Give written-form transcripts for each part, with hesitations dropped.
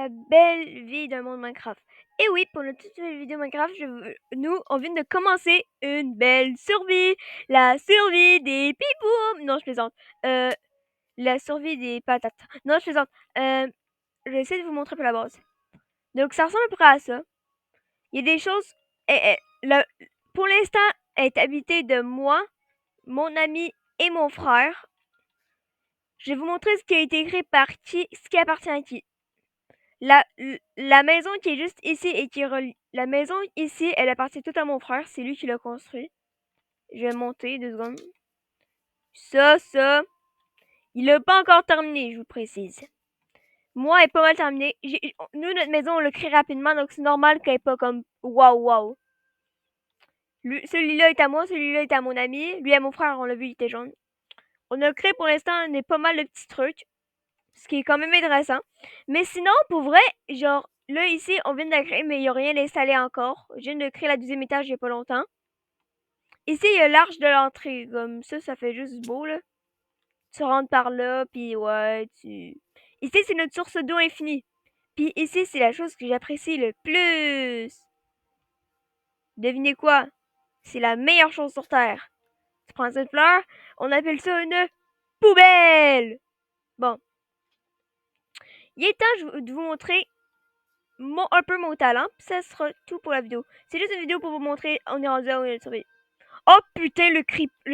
La belle vie d'un monde Minecraft. Et oui, pour notre toute nouvelle vidéo Minecraft, on vient de commencer une belle survie. La survie des pipoum. Non, je plaisante. La survie des patates. Non, je plaisante. Je vais essayer de vous montrer un peu la base. Donc, ça ressemble à peu près à ça. Il y a des choses... pour l'instant, elle est habitée de moi, mon ami et mon frère. Je vais vous montrer ce qui a été écrit par qui, ce qui appartient à qui. La maison qui est juste ici et qui relie... La maison ici, elle appartient tout à mon frère. C'est lui qui l'a construit. Je vais monter 2 secondes. Ça. Il l'a pas encore terminé, je vous précise. Moi, elle est pas mal terminée. Nous, notre maison, on l'a créé rapidement, donc c'est normal qu'elle est pas comme waouh. Celui-là est à moi, celui-là est à mon ami. Lui, à mon frère, on l'a vu, il était jaune. On a créé pour l'instant pas mal de petits trucs. Ce qui est quand même intéressant. Mais sinon, pour vrai, genre, là, ici, on vient de la créer, mais il n'y a rien installé encore. Je viens de créer la 2e étage il n'y a pas longtemps. Ici, il y a l'arche de l'entrée. Comme ça fait juste beau, là. Tu rentres par là, puis ouais, tu... Ici, c'est notre source d'eau infinie. Puis ici, c'est la chose que j'apprécie le plus. Devinez quoi? C'est la meilleure chose sur Terre. Tu prends cette fleur, on appelle ça une poubelle. Bon. Il est temps de vous montrer un peu mon talent, pis ça sera tout pour la vidéo. C'est juste une vidéo pour vous montrer, on est rendu à où on est surveillé. Oh putain, le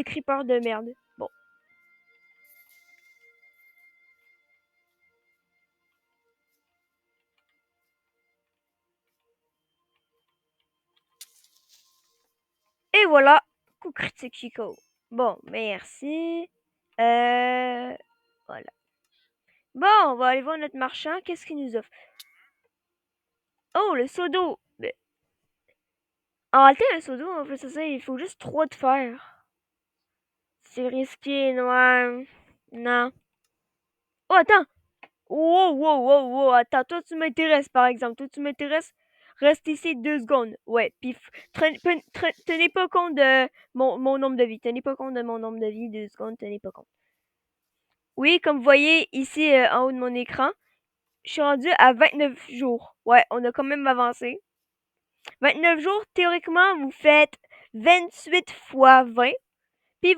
creeper de merde. Bon. Et voilà, coup critique Chico. Bon, merci. Voilà. Bon, on va aller voir notre marchand. Qu'est-ce qu'il nous offre? Oh, le seau d'eau. En réalité, le seau d'eau, en fait, c'est ça, il faut juste 3 de fer. C'est risqué, noir. Non. Oh, attends. Wow, attends, toi tu m'intéresses par exemple, toi tu m'intéresses, reste ici 2 secondes, ouais, pis tenez pas compte de mon nombre de vie, tenez pas compte de mon nombre de vie, 2 secondes, tenez pas compte. Oui, comme vous voyez ici en haut de mon écran, je suis rendue à 29 jours, ouais, on a quand même avancé. 29 jours, théoriquement, vous faites 28 fois 20, puis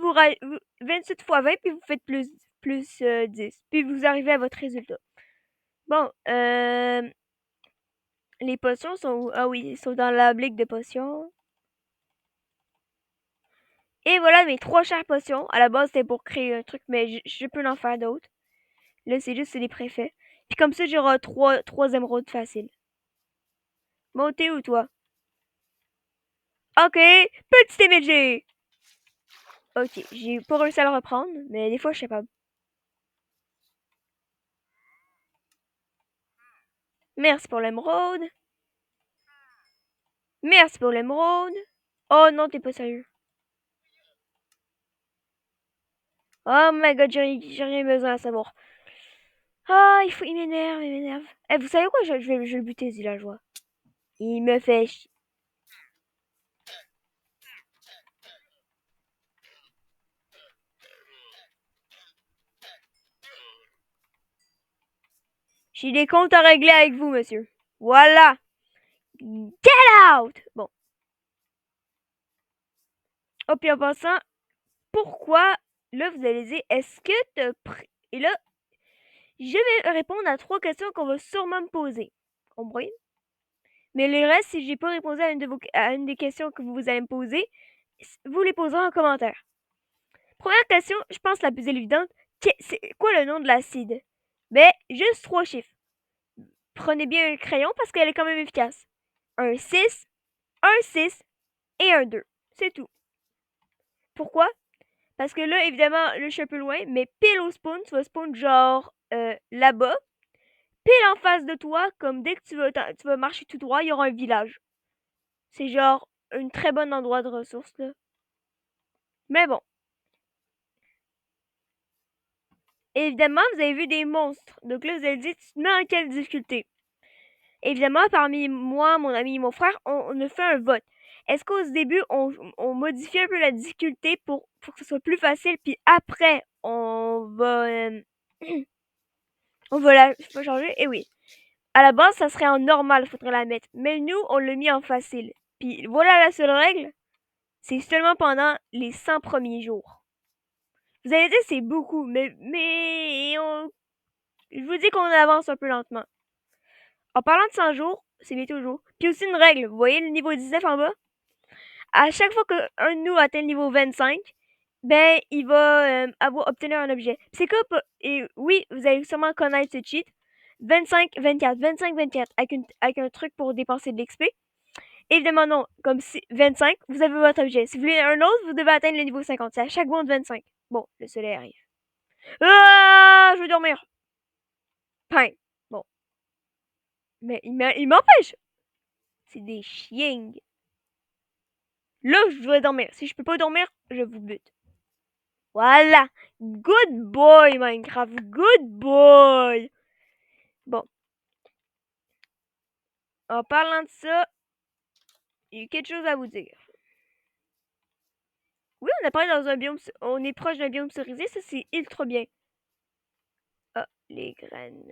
28 fois 20, puis vous faites plus 10, puis vous arrivez à votre résultat. Bon, les potions sont où? Ah oui, ils sont dans la brique de potions. Et voilà mes 3 chères potions. À la base, c'était pour créer un truc, mais je peux en faire d'autres. Là, c'est des préfets. Puis comme ça, j'aurai 3 émeraudes faciles. Bon, t'es où, toi? Ok, petit MLG! Ok, j'ai pas réussi à le reprendre, mais des fois, je sais pas. Merci pour l'émeraude. Merci pour l'émeraude. Oh non, t'es pas sérieux. Oh my god, j'ai rien besoin à savoir. Ah, il m'énerve. Eh, vous savez quoi? Je vais le buter, ce villageois. Il me fait chier. J'ai des comptes à régler avec vous, monsieur. Voilà. Get out! Bon. Oh, puis en passant, pourquoi, là, vous allez dire, est-ce que t'as pris... Et là, je vais répondre à 3 questions qu'on va sûrement me poser. Compris? Mais le reste, si j'ai pas répondu à une des questions que vous allez me poser, vous les poserez en commentaire. Première question, je pense la plus évidente. C'est quoi le nom de l'acide? Ben, juste 3 chiffres. Prenez bien un crayon parce qu'elle est quand même efficace. Un 6, un 6 et un 2. C'est tout. Pourquoi? Parce que là, évidemment, là, je suis un peu loin, mais pile au spawn, tu vas spawn genre là-bas. Pile en face de toi, comme dès que tu vas marcher tout droit, il y aura un village. C'est genre un très bon endroit de ressources, là. Mais bon. Évidemment, vous avez vu des monstres. Donc là, vous allez dire, tu te mets en quelle difficulté? Évidemment, parmi moi, mon ami et mon frère, on a fait un vote. Est-ce qu'au début, on modifie un peu la difficulté pour que ce soit plus facile, puis après, on va changer? Et oui. À la base, ça serait en normal, faudrait la mettre. Mais nous, on l'a mis en facile. Puis voilà la seule règle, c'est seulement pendant les 100 premiers jours. Vous allez dire c'est beaucoup, je vous dis qu'on avance un peu lentement. En parlant de 100 jours, c'est bientôt le jour. Puis aussi une règle, vous voyez le niveau 19 en bas? À chaque fois qu'un de nous atteint le niveau 25, ben, il va obtenir un objet. C'est comme, et oui, vous allez sûrement connaître ce cheat. 25-24, 25-24, avec un truc pour dépenser de l'XP. Évidemment, non. Comme si 25, vous avez votre objet. Si vous voulez un autre, vous devez atteindre le niveau 50. C'est à chaque bond de 25. Bon, le soleil arrive. Ah, je veux dormir. Pain. Bon. Mais il m'empêche. C'est des chiens. Là, je dois dormir. Si je peux pas dormir, je vous bute. Voilà. Good boy, Minecraft. Good boy. Bon. En parlant de ça, il y a quelque chose à vous dire. Oui, on apparaît dans un biome, on est proche d'un biome cerisé, ça c'est ultra bien. Ah, les graines.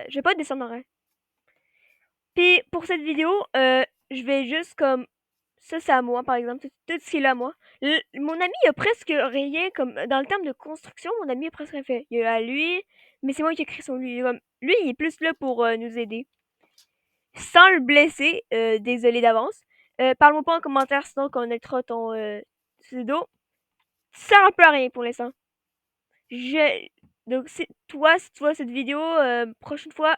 Je vais pas descendre en rien. Puis pour cette vidéo, je vais juste comme ça c'est à moi par exemple, tout ce qui est là à moi. Mon ami a presque rien comme dans le terme de construction, mon ami a presque rien fait. Il y a à lui, mais c'est moi qui ai écrit son lui. Lui, il est plus là pour nous aider. Sans le blesser, désolé d'avance. Parle-moi pas en commentaire sinon qu'on connaîtra ton pseudo. Ça sert un peu à rien pour l'instant. Donc, toi, si tu vois cette vidéo, prochaine fois,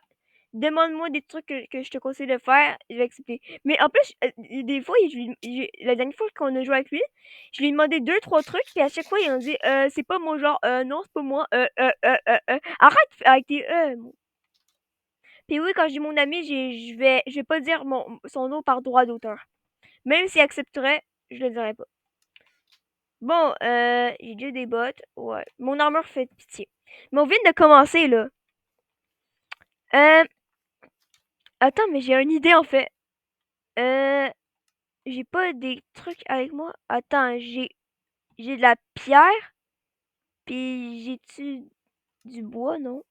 demande-moi des trucs que je te conseille de faire, je vais accepter. Mais en plus, des fois, la dernière fois qu'on a joué avec lui, je lui ai demandé deux, trois trucs, puis à chaque fois, il m'a dit, c'est pas mon genre, non, c'est pas moi, arrête avec tes, Puis oui, quand je dis mon ami, je vais pas dire son nom par droit d'auteur. Même s'il accepterait, je le dirais pas. Bon, j'ai déjà des bottes. Ouais. Mon armure fait pitié. Mais on vient de commencer, là. Euh, attends, mais j'ai une idée, en fait. Euh, j'ai pas des trucs avec moi. Attends, j'ai de la pierre. Puis j'ai-tu du bois, non?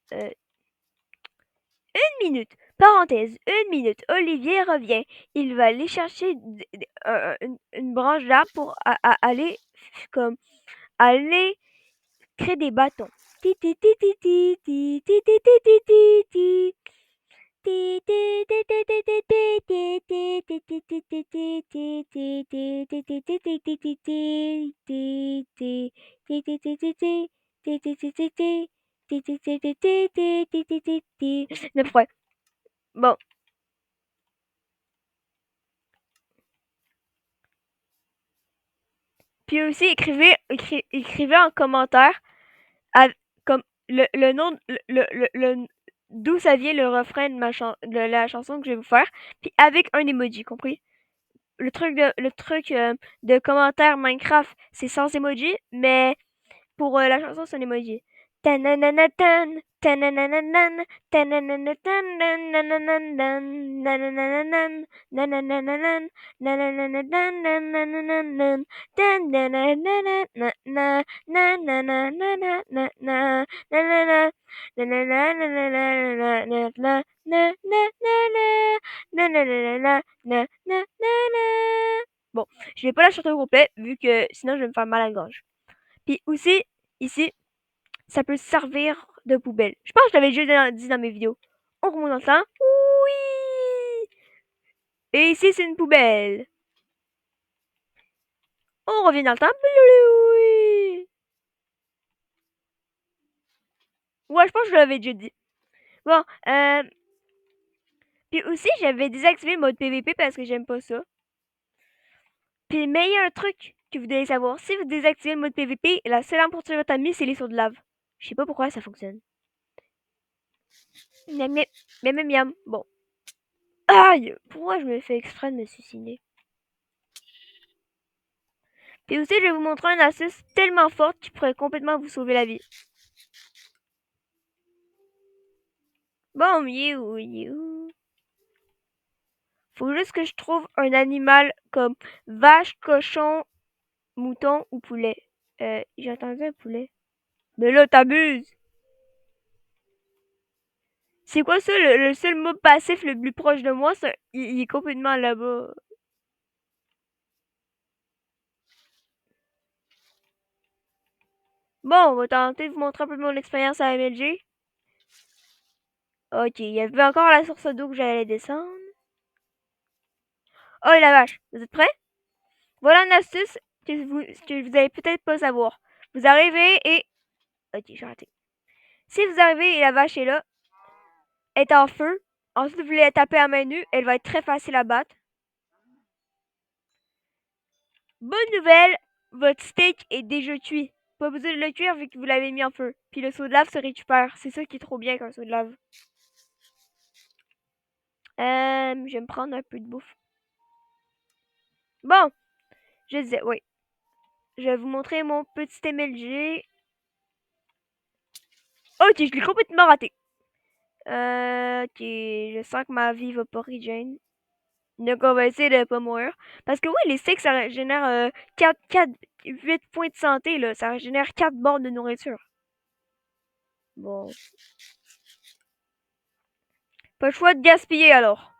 Une minute. Parenthèse, une minute. Olivier revient. Il va aller chercher une branche d'arbre pour aller, comme, aller créer des bâtons. Ti ti ti ti ti ti ti ti ti ti ti ti. Neuf fois. Bon. Puis aussi, écrivez en commentaire comme le nom, d'où ça vient le refrain de la chanson que je vais vous faire, puis avec un emoji, compris? Le truc de commentaire Minecraft, c'est sans emoji, mais pour la chanson, c'est un emoji. Tanananatan, tananananan, tanananatan, nananananan, nananananan, nananananan, nananananan, nananananan, tananananan, na na na na na na na na na na na na na na Bon, je vais pas la chanter au complet vu que sinon je vais me faire mal à la gorge. Puis aussi, ici, ça peut servir de poubelle. Je pense que je l'avais déjà dit dans mes vidéos. On remonte dans le temps. Oui! Et ici, c'est une poubelle. On revient dans le temps. Oui! Ouais, je pense que je l'avais déjà dit. Bon, puis aussi, j'avais désactivé le mode PVP parce que j'aime pas ça. Puis le meilleur truc que vous devez savoir, si vous désactivez le mode PVP, la seule arme pour tuer votre ami, c'est les sauts de lave. Je sais pas pourquoi ça fonctionne. Miam, miam, miam, miam, miam. Bon. Aïe! Pourquoi je me fais exprès de me suicider? Puis aussi, je vais vous montrer une astuce tellement forte qui pourrait complètement vous sauver la vie. Bon, you. Faut juste que je trouve un animal comme vache, cochon, mouton ou poulet. J'ai entendu un poulet. Mais là, t'abuses! C'est quoi ça, le seul mob passif le plus proche de moi, ça, il est complètement là-bas. Bon, on va tenter de vous montrer un peu mon expérience à MLG. Ok, il y avait encore la source d'eau que j'allais descendre. Oh la vache, vous êtes prêts? Voilà une astuce que vous allez peut-être pas savoir. Vous arrivez et... Ok, j'ai raté. Si vous arrivez et la vache est là, est en feu, ensuite vous voulez la taper à main nue, elle va être très facile à battre. Bonne nouvelle, votre steak est déjà cuit. Pas besoin de le cuire vu que vous l'avez mis en feu. Puis le seau de lave se récupère. C'est ça qui est trop bien qu'un seau de lave. Je vais me prendre un peu de bouffe. Bon, je disais, oui. Je vais vous montrer mon petit MLG. Ok, je l'ai complètement raté. Ok, je sens que ma vie va pas regen. Donc on va essayer de pas mourir. Parce que oui, les steaks, ça régénère 8 points de santé, là. Ça régénère 4 bornes de nourriture. Bon. Pas le choix de gaspiller alors.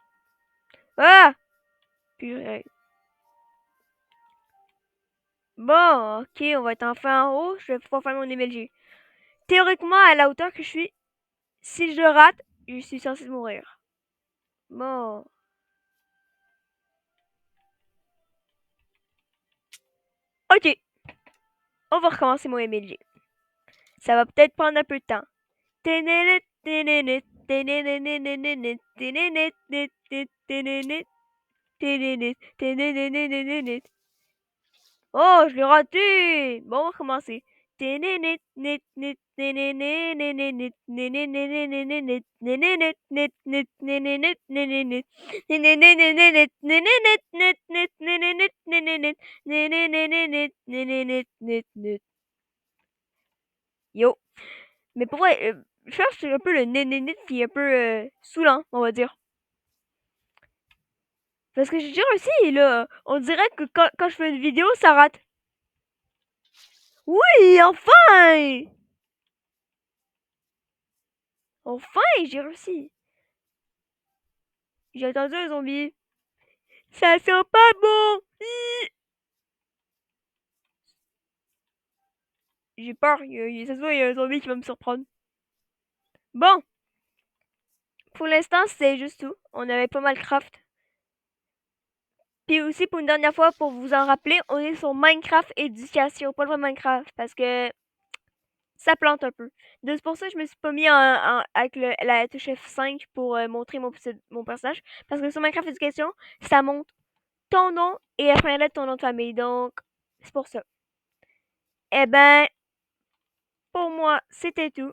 Ah! Purée. Bon, ok, on va être enfin en haut. Je vais pouvoir faire mon MLG. Théoriquement, à la hauteur que je suis, si je rate, je suis censé mourir. Bon. Ok, on va recommencer mon MLG. Ça va peut-être prendre un peu de temps. Oh, je l'ai raté! Bon, on va recommencer. Yo. Mais pour vrai, je pense que c'est un peu le nénénit qui est un peu saoulant, on va dire. Parce que j'ai déjà réussi, là. On dirait que quand je fais une vidéo, ça rate. Oui, enfin! Enfin, j'ai réussi. J'ai attendu un zombie. Ça sent pas bon. J'ai peur. Ça se voit, il y a un zombie qui va me surprendre. Bon, pour l'instant, c'est juste tout. On avait pas mal craft. Puis aussi, pour une dernière fois, pour vous en rappeler, on est sur Minecraft Éducation, pas le vrai Minecraft, parce que ça plante un peu. Donc c'est pour ça que je me suis pas mis avec la touche F5 pour montrer mon personnage. Parce que sur Minecraft Éducation, ça montre ton nom et la fin de ton nom de famille. Donc, c'est pour ça. Eh ben, pour moi, c'était tout.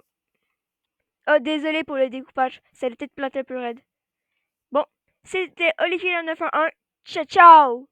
Oh, désolé pour le découpage. Ça a peut-être planté un peu raide. Bon, c'était Olivier 911. Ciao, ciao!